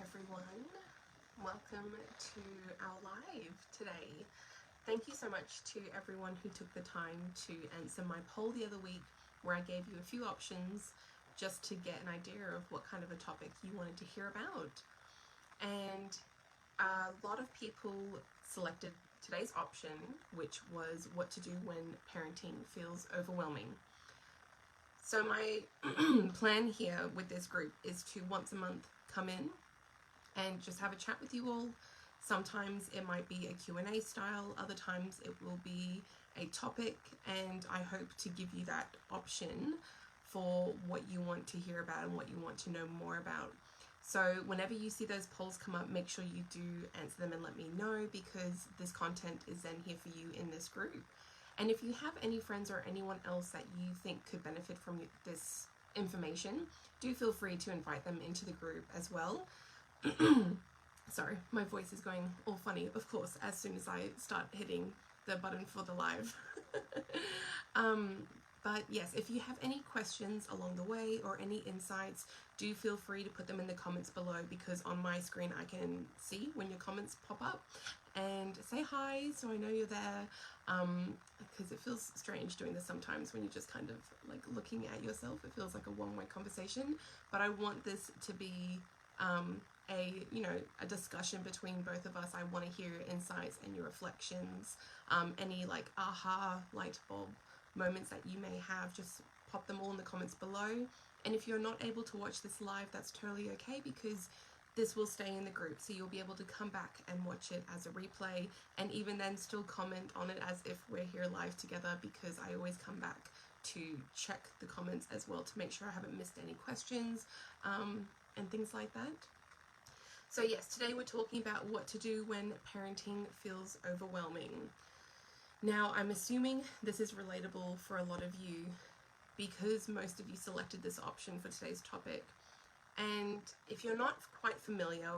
everyone. Welcome to our live today. Thank you so much to everyone who took the time to answer my poll the other week, where I gave you a few options just to get an idea of what kind of a topic you wanted to hear about. And a lot of people selected today's option, which was what to do when parenting feels overwhelming. So my plan here with this group is to once a month come in and just have a chat with you all. Sometimes it might be a Q&A style, other times it will be a topic, and I hope to give you that option for what you want to hear about and what you want to know more about. So whenever you see those polls come up, make sure you do answer them and let me know, because this content is then here for you in this group. And if you have any friends or anyone else that you think could benefit from this information, do feel free to invite them into the group as well. Sorry, my voice is going all funny, of course, as soon as I start hitting the button for the live. But yes, if you have any questions along the way or any insights, do feel free to put them in the comments below, because on my screen I can see when your comments pop up. And say hi so I know you're there, because it feels strange doing this sometimes when you're just kind of like looking at yourself. It feels like a one-way conversation, but I want this to be a discussion between both of us. I want to hear your insights and your reflections, any like aha light bulb moments that you may have. Just pop them all in the comments below. And if you're not able to watch this live, that's totally okay, because this will stay in the group, so you'll be able to come back and watch it as a replay, and even then still comment on it as if we're here live together, because I always come back to check the comments as well to make sure I haven't missed any questions and things like that. So yes, today we're talking about what to do when parenting feels overwhelming. Now, I'm assuming this is relatable for a lot of you, because most of you selected this option for today's topic. And if you're not quite familiar,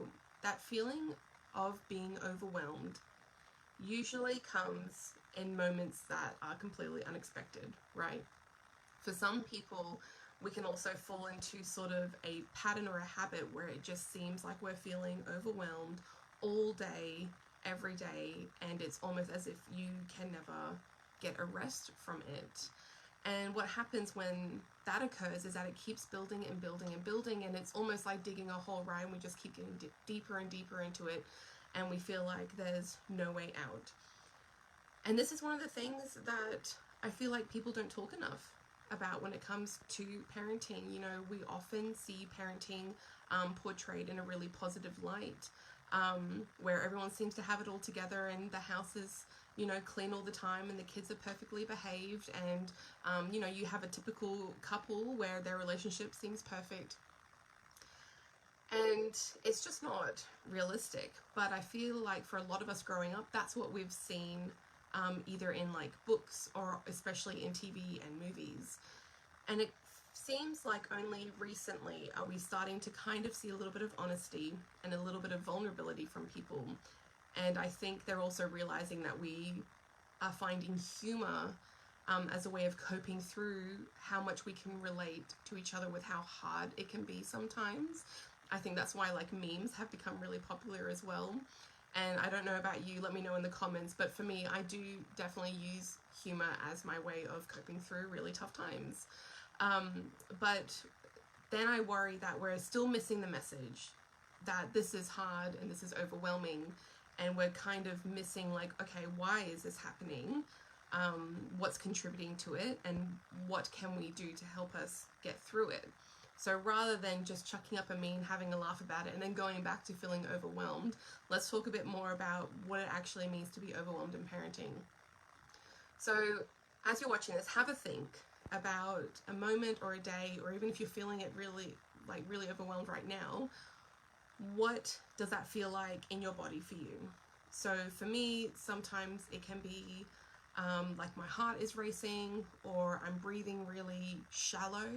that feeling of being overwhelmed usually comes in moments that are completely unexpected, right? For some people, we can also fall into sort of a pattern or a habit where it just seems like we're feeling overwhelmed all day, every day, and it's almost as if you can never get a rest from it. And what happens when that occurs is that it keeps building and building and building, and it's almost like digging a hole, right? And we just keep getting deeper and deeper into it, and we feel like there's no way out. And this is one of the things that I feel like people don't talk enough about when it comes to parenting. You know, we often see parenting portrayed in a really positive light, where everyone seems to have it all together, and the house is, you know, clean all the time, and the kids are perfectly behaved, and you know, you have a typical couple where their relationship seems perfect, and it's just not realistic. But I feel like for a lot of us growing up, that's what we've seen, either in like books or especially in TV and movies. And it seems like only recently are we starting to kind of see a little bit of honesty and a little bit of vulnerability from people. And I think they're also realizing that we are finding humor as a way of coping through how much we can relate to each other with how hard it can be sometimes. I think that's why like memes have become really popular as well. And I don't know about you, let me know in the comments, but for me, I do definitely use humor as my way of coping through really tough times. But then I worry that we're still missing the message that this is hard and this is overwhelming. And we're kind of missing like, okay, why is this happening? What's contributing to it? And what can we do to help us get through it? So rather than just chucking up a meme, having a laugh about it, and then going back to feeling overwhelmed, let's talk a bit more about what it actually means to be overwhelmed in parenting. So as you're watching this, have a think about a moment or a day, or even if you're feeling it really overwhelmed right now, what does that feel like in your body for you? So for me, sometimes it can be like my heart is racing, or I'm breathing really shallow.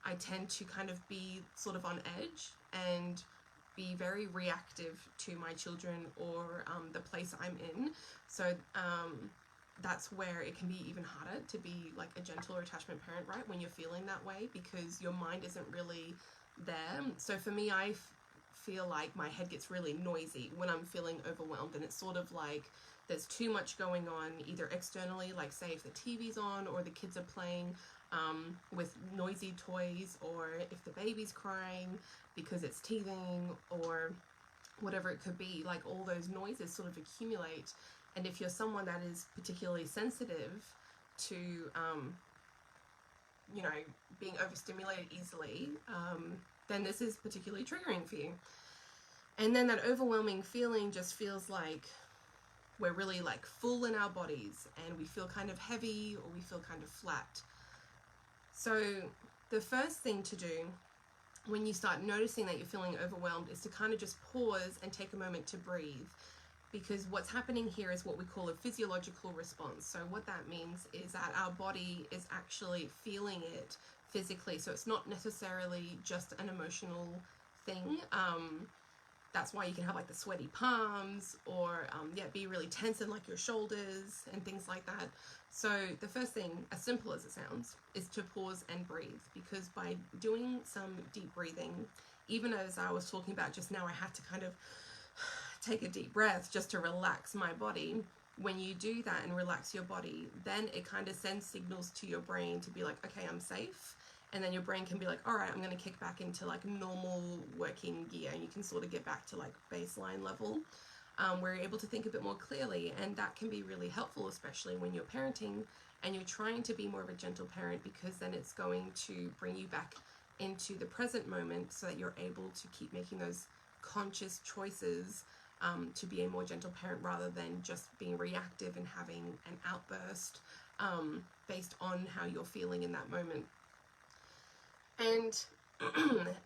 I tend to kind of be sort of on edge and be very reactive to my children or the place I'm in. So that's where it can be even harder to be like a gentle or attachment parent, right? When you're feeling that way, because your mind isn't really there. So for me, I feel like my head gets really noisy when I'm feeling overwhelmed, and it's sort of like there's too much going on, either externally, like say if the TV's on or the kids are playing with noisy toys, or if the baby's crying because it's teething, or whatever it could be. Like all those noises sort of accumulate, and if you're someone that is particularly sensitive to you know, being overstimulated easily, then this is particularly triggering for you. And then that overwhelming feeling just feels like we're really like full in our bodies, and we feel kind of heavy, or we feel kind of flat. So the first thing to do when you start noticing that you're feeling overwhelmed is to kind of just pause and take a moment to breathe. Because what's happening here is what we call a physiological response. So what that means is that our body is actually feeling it physically. So it's not necessarily just an emotional thing. That's why you can have like the sweaty palms, or be really tense in like your shoulders and things like that. So the first thing, as simple as it sounds, is to pause and breathe. Because by doing some deep breathing, even as I was talking about just now, I had to kind of take a deep breath just to relax my body. When you do that and relax your body, then it kind of sends signals to your brain to be like, okay, I'm safe. And then your brain can be like, all right, I'm going to kick back into like normal working gear, and you can sort of get back to like baseline level, where you're able to think a bit more clearly. And that can be really helpful, especially when you're parenting and you're trying to be more of a gentle parent, because then it's going to bring you back into the present moment so that you're able to keep making those conscious choices to be a more gentle parent, rather than just being reactive and having an outburst based on how you're feeling in that moment. And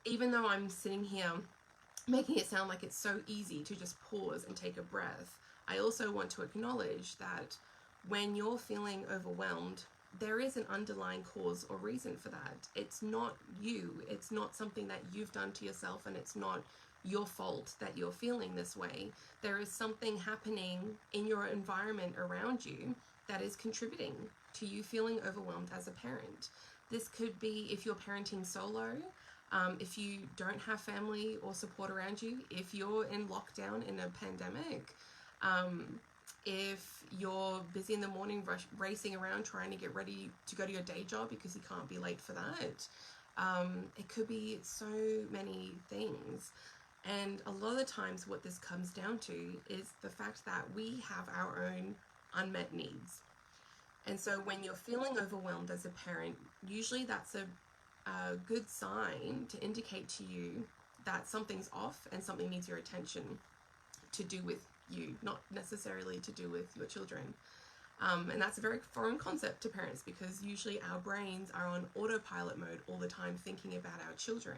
even though I'm sitting here making it sound like it's so easy to just pause and take a breath, I also want to acknowledge that when you're feeling overwhelmed, there is an underlying cause or reason for that. It's not you. It's not something that you've done to yourself, and it's not your fault that you're feeling this way. There is something happening in your environment around you that is contributing to you feeling overwhelmed as a parent. This could be if you're parenting solo, if you don't have family or support around you, if you're in lockdown in a pandemic, if you're busy in the morning racing around trying to get ready to go to your day job because you can't be late for that. It could be so many things. And a lot of the times what this comes down to is the fact that we have our own unmet needs. And so when you're feeling overwhelmed as a parent, usually that's a good sign to indicate to you that something's off and something needs your attention, to do with you, not necessarily to do with your children. And that's a very foreign concept to parents, because usually our brains are on autopilot mode all the time, thinking about our children.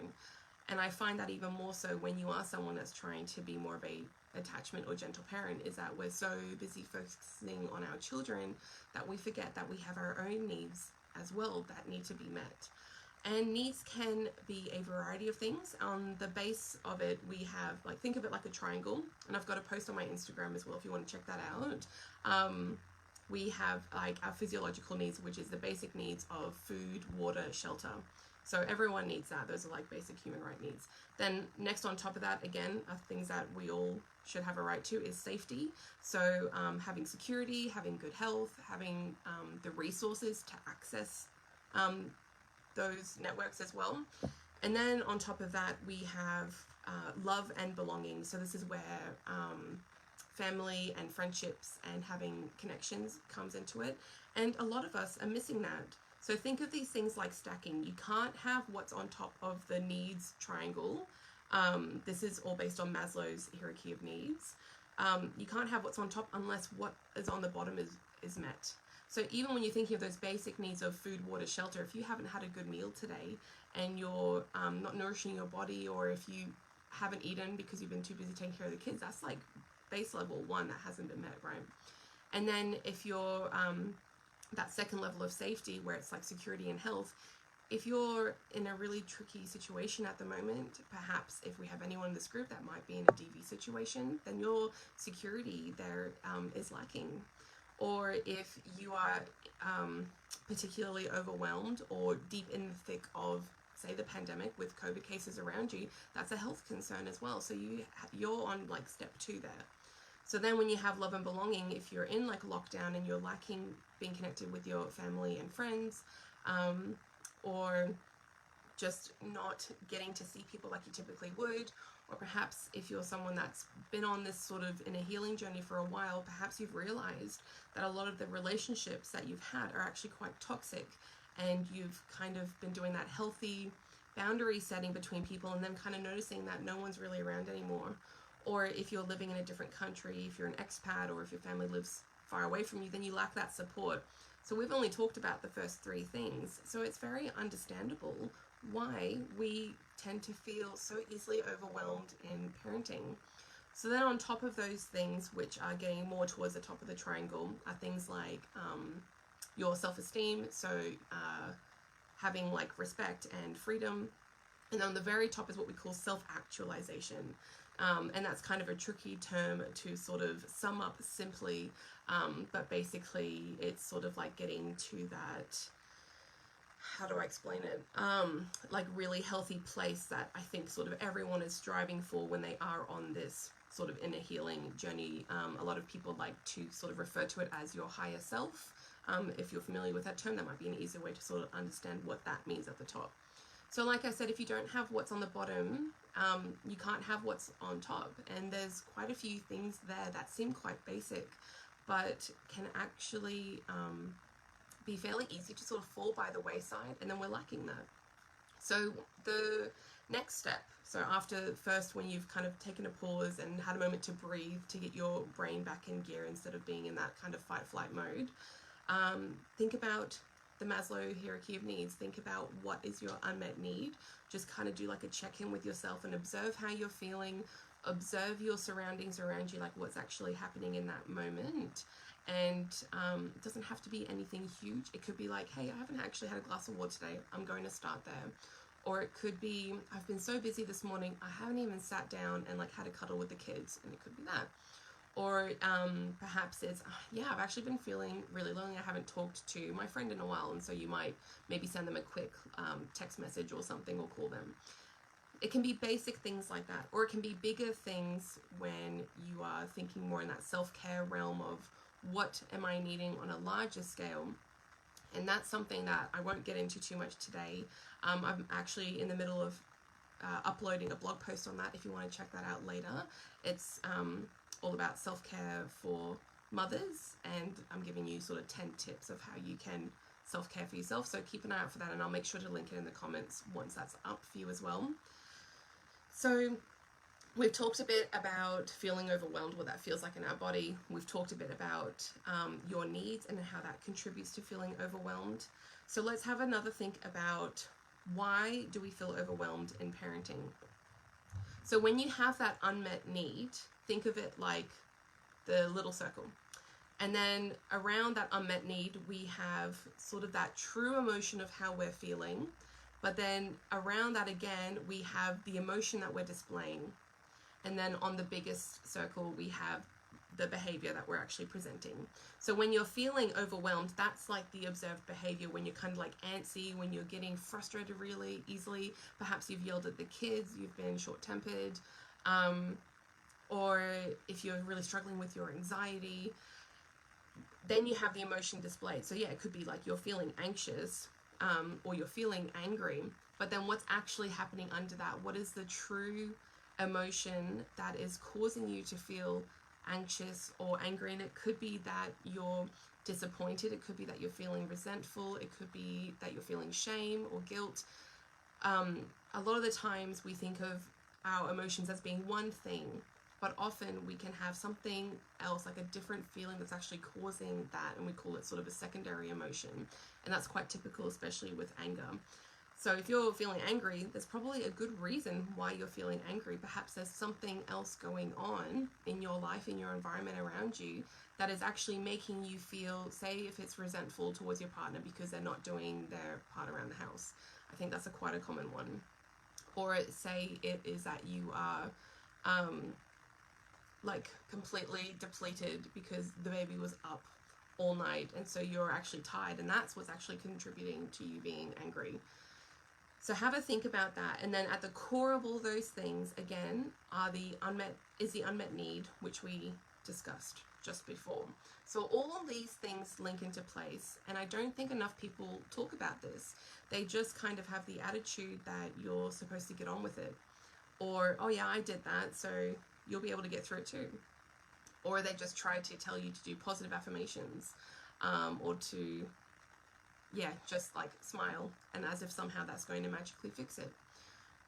And I find that even more so when you are someone that's trying to be more of a attachment or gentle parent, is that we're so busy focusing on our children that we forget that we have our own needs as well that need to be met. And needs can be a variety of things. On the base of it, we have, like, think of it like a triangle. And I've got a post on my Instagram as well if you want to check that out. We have like our physiological needs, which is the basic needs of food, water, shelter. So everyone needs that. Those are like basic human right needs. Then next on top of that, again, are things that we all should have a right to, is safety. So having security, having good health, having the resources to access those networks as well. And then on top of that, we have love and belonging. So this is where family and friendships and having connections comes into it. And a lot of us are missing that. So think of these things like stacking. You can't have what's on top of the needs triangle. This is all based on Maslow's hierarchy of needs. You can't have what's on top unless what is on the bottom is met. So even when you're thinking of those basic needs of food, water, shelter, if you haven't had a good meal today and you're not nourishing your body, or if you haven't eaten because you've been too busy taking care of the kids, that's like base level one that hasn't been met, right? And then if you're that second level of safety, where it's like security and health, if you're in a really tricky situation at the moment, perhaps if we have anyone in this group that might be in a DV situation, then your security there is lacking. Or if you are particularly overwhelmed or deep in the thick of say the pandemic with COVID cases around you, that's a health concern as well. So you're on like step 2 there. So then when you have love and belonging, if you're in like lockdown and you're lacking being connected with your family and friends, or just not getting to see people like you typically would, or perhaps if you're someone that's been on this sort of in a healing journey for a while, perhaps you've realized that a lot of the relationships that you've had are actually quite toxic, and you've kind of been doing that healthy boundary setting between people and then kind of noticing that no one's really around anymore. Or if you're living in a different country, if you're an expat, or if your family lives far away from you, then you lack that support. So we've only talked about the first 3 things. So it's very understandable why we tend to feel so easily overwhelmed in parenting. So then on top of those things, which are getting more towards the top of the triangle, are things like your self-esteem, so having like respect and freedom. And on the very top is what we call self-actualization. And that's kind of a tricky term to sort of sum up simply, but basically it's sort of like getting to that, how do I explain it, like really healthy place that I think sort of everyone is striving for when they are on this sort of inner healing journey. A lot of people like to sort of refer to it as your higher self. If you're familiar with that term, that might be an easier way to sort of understand what that means at the top. So like I said, if you don't have what's on the bottom, you can't have what's on top. And there's quite a few things there that seem quite basic, but can actually be fairly easy to sort of fall by the wayside, and then we're lacking that. So the next step, so after first when you've kind of taken a pause and had a moment to breathe, to get your brain back in gear instead of being in that kind of fight-flight mode, think about the Maslow hierarchy of needs. Think about what is your unmet need. Just kind of do like a check-in with yourself and observe how you're feeling. Observe your surroundings around you, like what's actually happening in that moment. And it doesn't have to be anything huge. It could be like, hey, I haven't actually had a glass of water today. I'm going to start there. Or it could be, I've been so busy this morning, I haven't even sat down and like had a cuddle with the kids. And it could be that. Or perhaps it's, yeah, I've actually been feeling really lonely. I haven't talked to my friend in a while. And so you might maybe send them a quick text message or something, or call them. It can be basic things like that. Or it can be bigger things when you are thinking more in that self-care realm of what am I needing on a larger scale. And that's something that I won't get into too much today. I'm actually in the middle of uploading a blog post on that if you want to check that out later. It's all about self-care for mothers, and I'm giving you sort of 10 tips of how you can self-care for yourself. So keep an eye out for that, and I'll make sure to link it in the comments once that's up for you as well. So we've talked a bit about feeling overwhelmed, what that feels like in our body. We've talked a bit about your needs and how that contributes to feeling overwhelmed. So let's have another think about, why do we feel overwhelmed in parenting? So when you have that unmet need, think of it like the little circle. And then around that unmet need, we have sort of that true emotion of how we're feeling. But then around that again, we have the emotion that we're displaying. And then on the biggest circle, we have the behavior that we're actually presenting. So when you're feeling overwhelmed, that's like the observed behavior. When you're kind of like antsy, when you're getting frustrated really easily, perhaps you've yelled at the kids, you've been short-tempered, or if you're really struggling with your anxiety, then you have the emotion displayed. So yeah, it could be like you're feeling anxious, or you're feeling angry, but then what's actually happening under that? What is the true emotion that is causing you to feel anxious or angry? And it could be that you're disappointed, it could be that you're feeling resentful, it could be that you're feeling shame or guilt. A lot of the times we think of our emotions as being one thing, but often we can have something else, like a different feeling that's actually causing that, and we call it sort of a secondary emotion. And that's quite typical, especially with anger. So if you're feeling angry, there's probably a good reason why you're feeling angry. Perhaps there's something else going on in your life, in your environment around you, that is actually making you feel, say if it's resentful towards your partner because they're not doing their part around the house. I think that's quite a common one. Or say it is that you are like completely depleted because the baby was up all night, and so you're actually tired, and that's what's actually contributing to you being angry. So have a think about that. And then at the core of all those things, again, is the unmet need, which we discussed just before. So all of these things link into place, and I don't think enough people talk about this. They just kind of have the attitude that you're supposed to get on with it, or, oh yeah, I did that, so you'll be able to get through it too. Or they just try to tell you to do positive affirmations, or to, yeah, just like smile, and as if somehow that's going to magically fix it.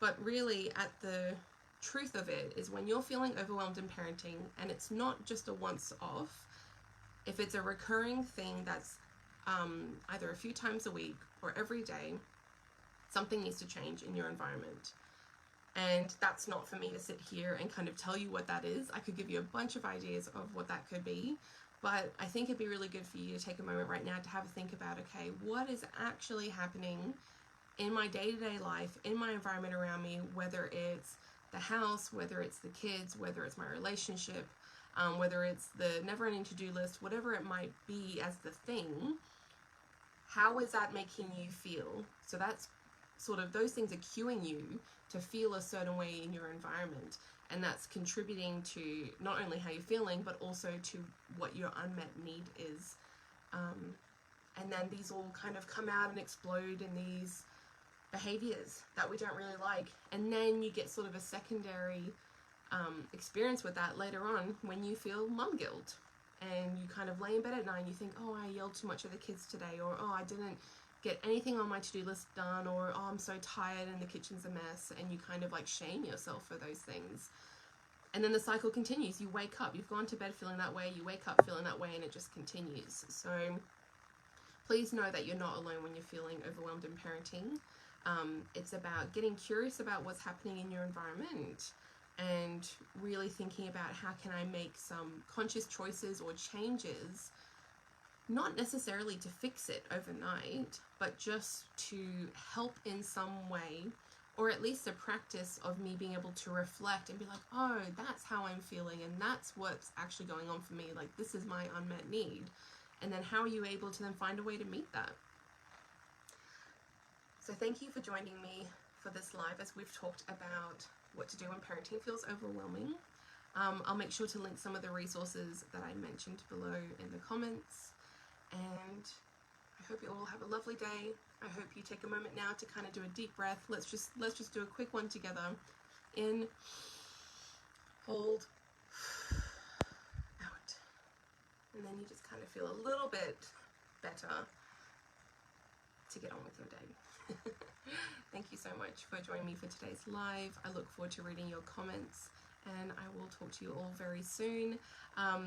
But really, at the truth of it is, when you're feeling overwhelmed in parenting, and it's not just a once off, if it's a recurring thing that's either a few times a week or every day, something needs to change in your environment. And that's not for me to sit here and kind of tell you what that is. I could give you a bunch of ideas of what that could be, but I think it'd be really good for you to take a moment right now to have a think about, okay, what is actually happening in my day-to-day life, in my environment around me, whether it's the house, whether it's the kids, whether it's my relationship, whether it's the never-ending to-do list, whatever it might be as the thing, how is that making you feel? So that's sort of, those things are cueing you to feel a certain way in your environment, and that's contributing to not only how you're feeling, but also to what your unmet need is. And then these all kind of come out and explode in these behaviors that we don't really like, and then you get sort of a secondary experience with that later on when you feel mum guilt, and you kind of lay in bed at night and you think, oh, I yelled too much at the kids today, or oh, I didn't get anything on my to-do list done, or oh, I'm so tired and the kitchen's a mess, and you kind of like shame yourself for those things. And then the cycle continues. You wake up, you've gone to bed feeling that way, you wake up feeling that way, and it just continues. So please know that you're not alone when you're feeling overwhelmed in parenting. It's about getting curious about what's happening in your environment, and really thinking about, how can I make some conscious choices or changes, not necessarily to fix it overnight, but just to help in some way, or at least a practice of me being able to reflect and be like, oh, that's how I'm feeling, and that's what's actually going on for me, like this is my unmet need. And then how are you able to then find a way to meet that? So thank you for joining me for this live as we've talked about what to do when parenting feels overwhelming. I'll make sure to link some of the resources that I mentioned below in the comments, and I hope you all have a lovely day. I hope you take a moment now to kind of do a deep breath. Let's just do a quick one together. In, hold, out. And then you just kind of feel a little bit better to get on with your day. Thank you so much for joining me for today's live. I look forward to reading your comments, and I will talk to you all very soon.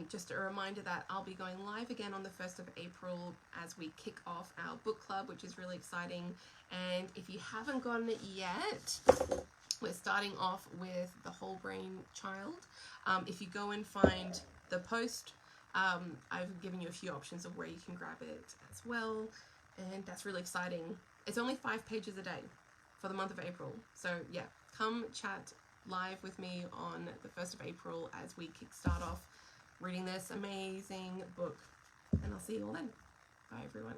Just a reminder that I'll be going live again on the 1st of April as we kick off our book club, which is really exciting. And if you haven't gotten it yet, we're starting off with The Whole Brain Child. If you go and find the post, I've given you a few options of where you can grab it as well, and that's really exciting. It's only 5 pages a day for the month of April. So yeah, come chat live with me on the 1st of April as we kickstart off reading this amazing book. And I'll see you all then. Bye everyone.